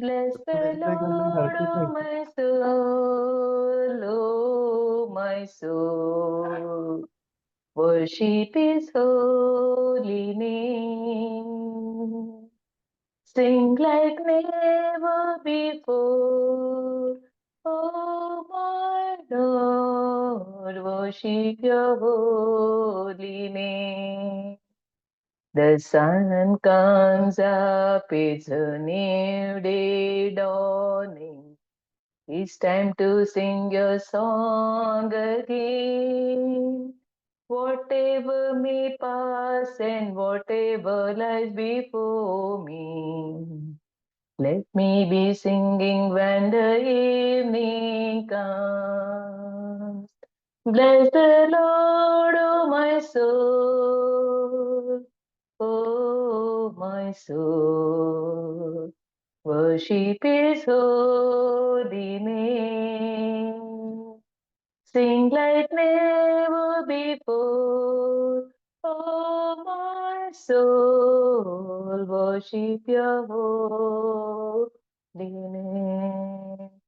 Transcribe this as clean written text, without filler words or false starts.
Bless तो the ऐसा करना है Lord, हरकत है। oh my soul. Worship His holy name. Sing like never before, oh my Lord. Worship Your holy name. The sun comes up, it's a new day dawning. It's time to sing your song again. Whatever may pass and whatever lies before me, let me be singing when the evening comes. Bless the Lord, oh my soul, oh my soul. Worship His holy name. Sing like never before. Oh, my soul, worship Your holy name.